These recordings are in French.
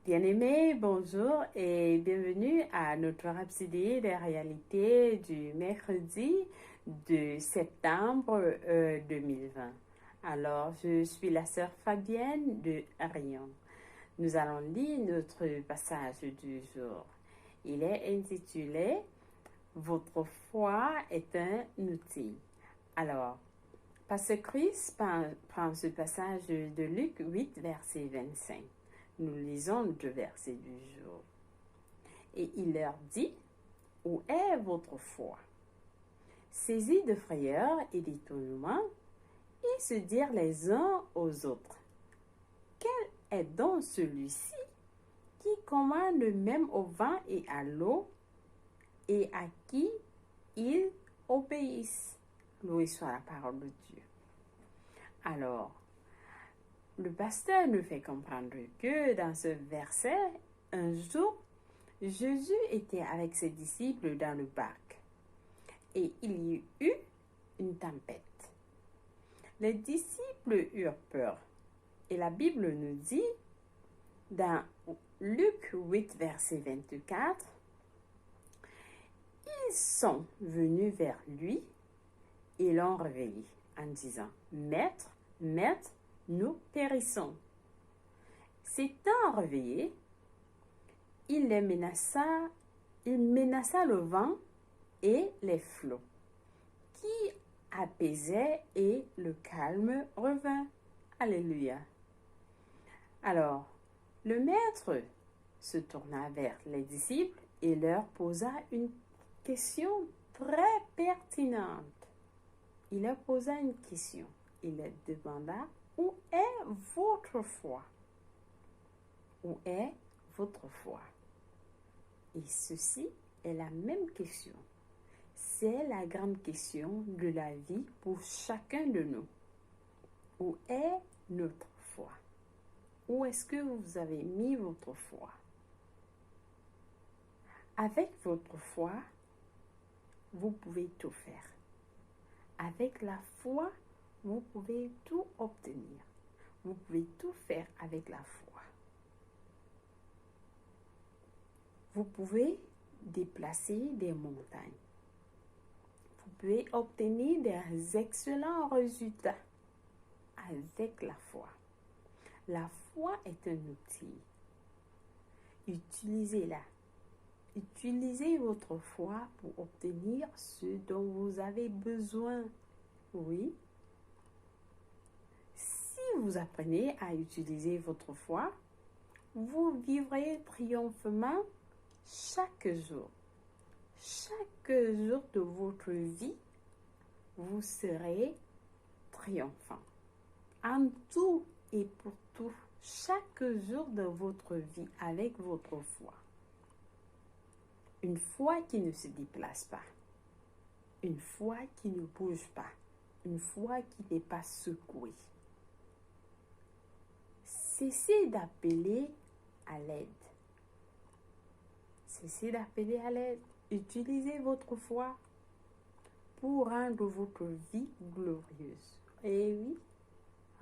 Bien-aimés, bonjour et bienvenue à notre rhapsodie des réalités du mercredi de septembre 2020. Alors, je suis la sœur Fabienne de Rion. Nous allons lire notre passage du jour. Il est intitulé Votre foi est un outil. Alors, Pasteur Chris prend ce passage de Luc 8, verset 25. Nous lisons le verset du jour. Et il leur dit, où est votre foi? Saisis de frayeur et d'étonnement, ils se dirent les uns aux autres, quel est donc celui-ci qui commande même au vent et à l'eau et à qui ils obéissent? Loué soit la parole de Dieu. Alors, le pasteur nous fait comprendre que dans ce verset, un jour, Jésus était avec ses disciples dans le bac et il y eut une tempête. Les disciples eurent peur et la Bible nous dit dans Luc 8, verset 24, ils sont venus vers lui et l'ont réveillé en disant, Maître, Maître, nous périssons. S'étant réveillé, il menaça le vent et les flots, qui apaisaient et le calme revint. Alléluia. Alors, le maître se tourna vers les disciples et leur posa une question très pertinente. Il leur posa une question. Il leur demanda, où est votre foi? Où est votre foi? Et ceci est la même question. C'est la grande question de la vie pour chacun de nous. Où est notre foi? Où est-ce que vous avez mis votre foi? Avec votre foi, vous pouvez tout faire. Avec la foi, vous pouvez tout obtenir. Vous pouvez tout faire avec la foi. Vous pouvez déplacer des montagnes. Vous pouvez obtenir des excellents résultats avec la foi. La foi est un outil. Utilisez-la. Utilisez votre foi pour obtenir ce dont vous avez besoin. Oui. Si vous apprenez à utiliser votre foi, vous vivrez triomphalement chaque jour. Chaque jour de votre vie, vous serez triomphant. En tout et pour tout, chaque jour de votre vie avec votre foi. Une foi qui ne se déplace pas. Une foi qui ne bouge pas. Une foi qui n'est pas secouée. Cessez d'appeler à l'aide. Cessez d'appeler à l'aide. Utilisez votre foi pour rendre votre vie glorieuse. Et oui,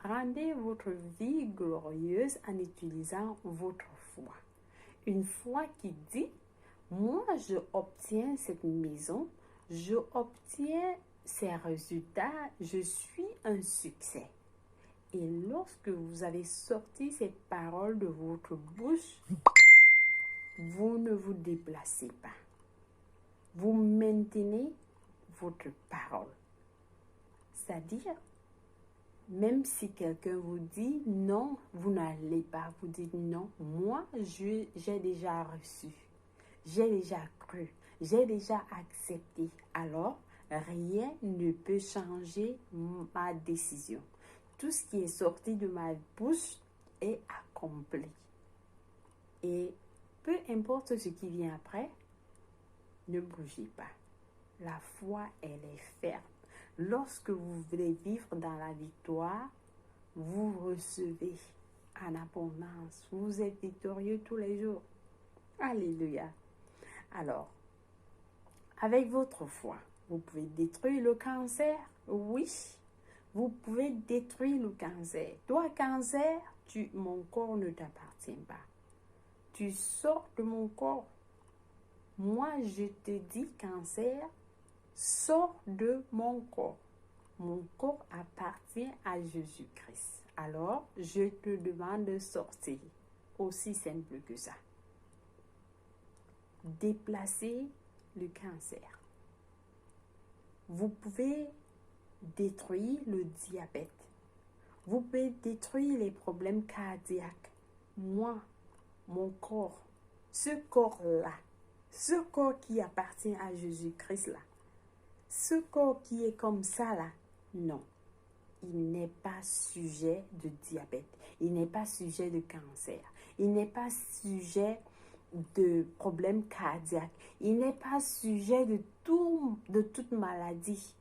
rendez votre vie glorieuse en utilisant votre foi. Une foi qui dit, moi je obtiens cette maison, je obtiens ces résultats, je suis un succès. Et lorsque vous avez sorti cette parole de votre bouche, vous ne vous déplacez pas. Vous maintenez votre parole. C'est-à-dire, même si quelqu'un vous dit non, vous n'allez pas. Vous dites non, moi, j'ai déjà reçu. J'ai déjà cru. J'ai déjà accepté. Alors, rien ne peut changer ma décision. Tout ce qui est sorti de ma bouche est accompli. Et peu importe ce qui vient après, ne bougez pas. La foi, elle est ferme. Lorsque vous voulez vivre dans la victoire, vous recevez en abondance. Vous êtes victorieux tous les jours. Alléluia. Alors, avec votre foi, vous pouvez détruire le cancer. Oui, vous pouvez détruire le cancer. Toi, cancer, mon corps ne t'appartient pas. tu sors de mon corps. Moi, je te dis, cancer, sors de mon corps. Mon corps appartient à Jésus-Christ. Alors, je te demande de sortir. Aussi simple que ça. Déplacer le cancer. Vous pouvez détruire le diabète. Vous pouvez détruire les problèmes cardiaques. Moi, mon corps, ce corps-là, ce corps qui appartient à Jésus-Christ là, ce corps qui est comme ça là, non, il n'est pas sujet de diabète, il n'est pas sujet de cancer, il n'est pas sujet de problèmes cardiaques, il n'est pas sujet de toute maladie.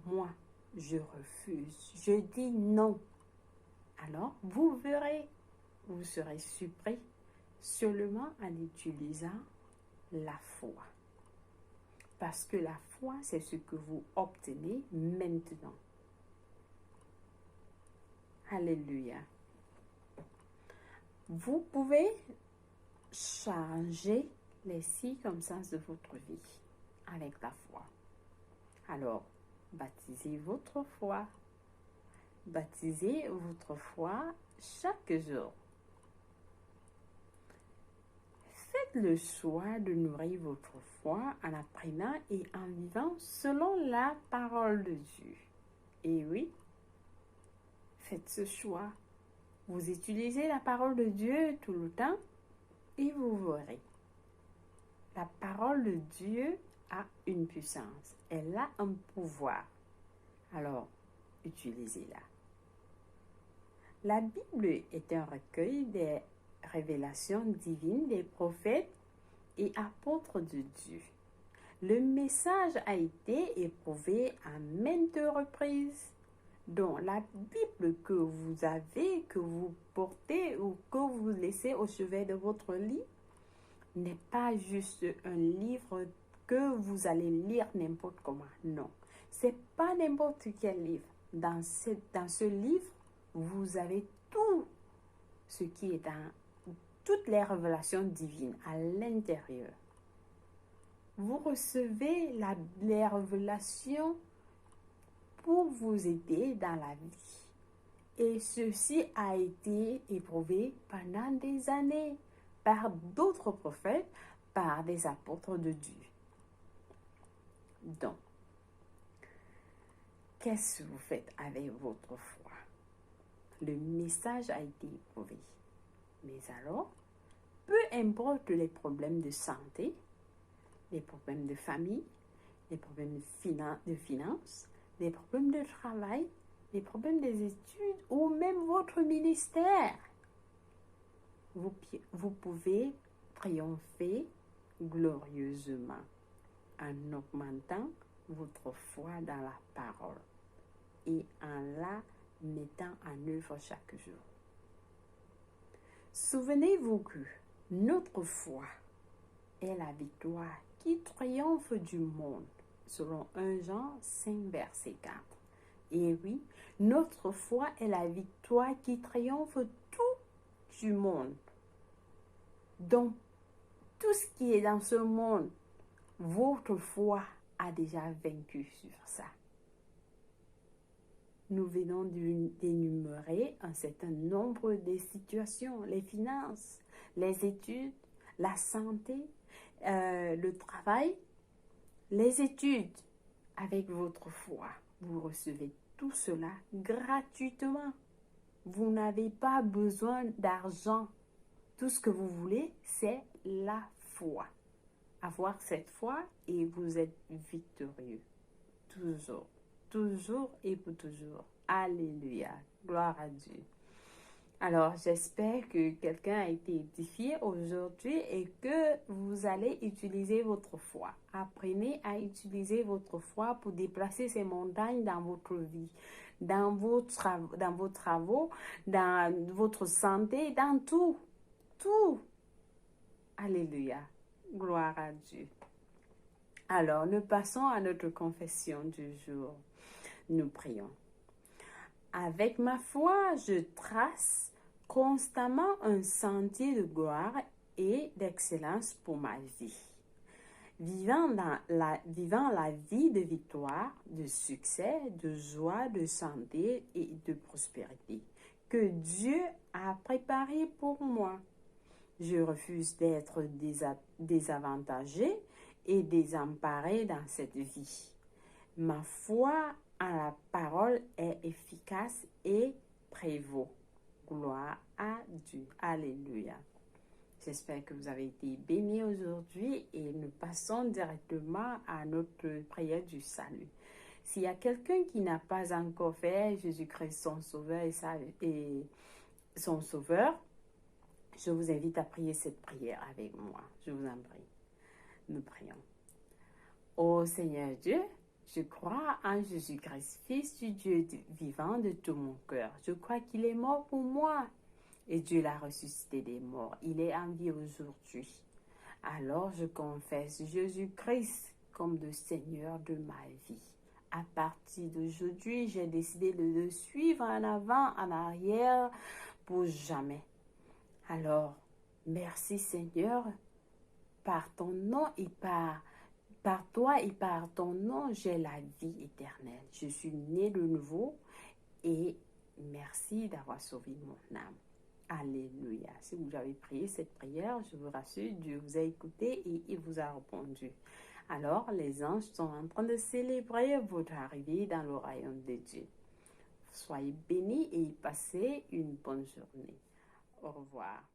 Moi, je refuse, je dis non. Alors, vous verrez, vous serez surpris seulement en utilisant la foi. Parce que la foi, c'est ce que vous obtenez maintenant. Alléluia. Vous pouvez changer les circonstances de votre vie avec la foi. Alors, baptisez votre foi. Baptisez votre foi chaque jour. Faites le choix de nourrir votre foi en apprenant et en vivant selon la parole de Dieu. Et oui, faites ce choix. Vous utilisez la parole de Dieu tout le temps et vous verrez. La parole de Dieu a une puissance. Elle a un pouvoir. Alors, utilisez-la. La Bible est un recueil des révélations divines des prophètes et apôtres de Dieu. Le message a été éprouvé à maintes reprises. Donc, la Bible que vous avez, que vous portez ou que vous laissez au chevet de votre lit, n'est pas juste un livre que vous allez lire n'importe comment. Non, c'est pas n'importe quel livre. Dans ce livre, vous avez tout ce qui est dans toutes les révélations divines à l'intérieur. Vous recevez les révélations pour vous aider dans la vie. Et ceci a été éprouvé pendant des années par d'autres prophètes, par des apôtres de Dieu. Donc, qu'est-ce que vous faites avec votre foi? Le message a été éprouvé. Mais alors, peu importe les problèmes de santé, les problèmes de famille, les problèmes de finances, les problèmes de travail, les problèmes des études ou même votre ministère, vous pouvez triompher glorieusement en augmentant votre foi dans la parole et en la mettant en œuvre chaque jour. Souvenez-vous que notre foi est la victoire qui triomphe du monde, selon 1 Jean 5, verset 4. Et oui, notre foi est la victoire qui triomphe tout du monde. Donc, tout ce qui est dans ce monde, votre foi a déjà vaincu sur ça. Nous venons d'énumérer un certain nombre de situations, les finances, les études, la santé, le travail, les études. Avec votre foi, vous recevez tout cela gratuitement. Vous n'avez pas besoin d'argent. Tout ce que vous voulez, c'est la foi. Avoir cette foi et vous êtes victorieux. Toujours. Toujours et pour toujours. Alléluia. Gloire à Dieu. Alors, j'espère que quelqu'un a été édifié aujourd'hui et que vous allez utiliser votre foi. Apprenez à utiliser votre foi pour déplacer ces montagnes dans votre vie, dans vos travaux, dans votre santé, dans tout. Tout. Alléluia. Gloire à Dieu. Alors, nous passons à notre confession du jour. Nous prions. Avec ma foi, je trace constamment un sentier de gloire et d'excellence pour ma vie. Vivant la vie de victoire, de succès, de joie, de santé et de prospérité que Dieu a préparé pour moi. Je refuse d'être désavantagé et désemparé dans cette vie. Ma foi en la parole est efficace et prévaut. Gloire à Dieu. Alléluia. J'espère que vous avez été bénis aujourd'hui et nous passons directement à notre prière du salut. S'il y a quelqu'un qui n'a pas encore fait Jésus-Christ son sauveur et son sauveur, je vous invite à prier cette prière avec moi. Je vous en prie. Nous prions. Ô Seigneur Dieu, je crois en Jésus-Christ, Fils du Dieu vivant de tout mon cœur. Je crois qu'il est mort pour moi et Dieu l'a ressuscité des morts. Il est en vie aujourd'hui. Alors je confesse Jésus-Christ comme le Seigneur de ma vie. À partir d'aujourd'hui, j'ai décidé de le suivre en avant, en arrière, pour jamais. Alors, merci Seigneur, par ton nom et par toi et par ton nom, j'ai la vie éternelle. Je suis né de nouveau et merci d'avoir sauvé mon âme. Alléluia. Si vous avez prié cette prière, je vous rassure, Dieu vous a écouté et il vous a répondu. Alors, les anges sont en train de célébrer votre arrivée dans le royaume de Dieu. Soyez bénis et passez une bonne journée. Au revoir.